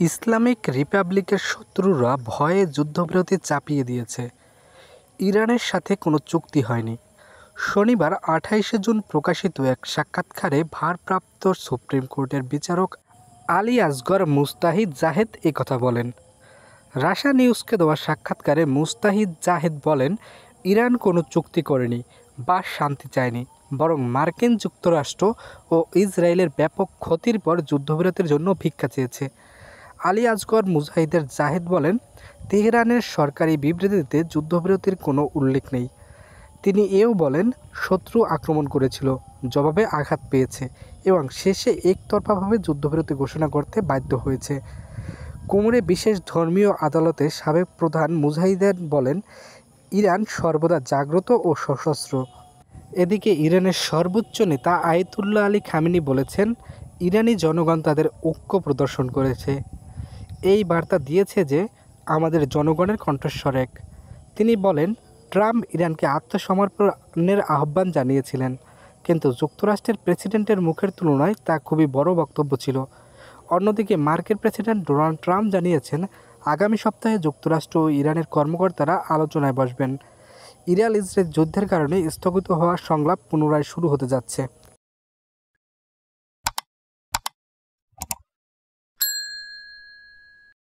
Islamic রিপাবলিকের শত্রুরা ভয়ে যুদ্ধবিরতি চাপিয়ে দিয়েছে। ইরানের সাথে কোনো চুক্তি হয়নি। শনিবার 28শে জুন প্রকাশিত এক সাক্ষাৎকারে ভারপ্রাপ্ত সুপ্রিম কোর্টের বিচারক আলী আসগর মুস্তাহিদ জাহেদ কথা বলেন। রাশা নিউজকে দেওয়া সাক্ষাৎকারে মুস্তাহিদ জাহেদ বলেন, ইরান কোনো চুক্তি করেনি বা শান্তি চায়নি, বরং মার্কিন যুক্তরাষ্ট্র ও ইসরায়েলের ব্যাপক ক্ষতির পর যুদ্ধবিরতির জন্য ভিক্ষা চেয়েছে। আলী আসগর মুজাহিদের জাহেদ বলেন, তেহরানের সরকারি বিবৃতিতে যুদ্ধবিরতির কোনো উল্লেখ নেই। তিনি এও বলেন, শত্রু আক্রমণ করেছিল, জবাবে আঘাত পেয়েছে এবং শেষে একতরফাভাবে যুদ্ধবিরতি ঘোষণা করতে বাধ্য হয়েছে। কোমরে বিশেষ ধর্মীয় আদালতে সাবেক প্রধান মুজাহিদের বলেন, ইরান সর্বদা জাগ্রত ও সশস্ত্র। এদিকে ইরানের সর্বোচ্চ নেতা আয়াতুল্লাহ আলী খামেনি বলেছেন, ইরানি জনগণ তাদের ঐক্য প্রদর্শন করেছে। এই বার্তা দিয়েছে যে আমাদের জনগণের কণ্ঠস্বর এক। তিনি বলেন, ট্রাম্প ইরানকে আত্মসমর্পণের আহ্বান জানিয়েছিলেন, কিন্তু যুক্তরাষ্ট্রের প্রেসিডেন্টের মুখের তুলনায় তা খুবই বড় বক্তব্য ছিল। অন্যদিকে মার্কিন প্রেসিডেন্ট ডোনাল্ড ট্রাম্প জানিয়েছেন, আগামী সপ্তাহে যুক্তরাষ্ট্র ও ইরানের কর্মকর্তারা আলোচনায় বসবেন। ইরান ইসরায়েল যুদ্ধের কারণে স্থগিত হওয়া সংলাপ পুনরায় শুরু হতে যাচ্ছে।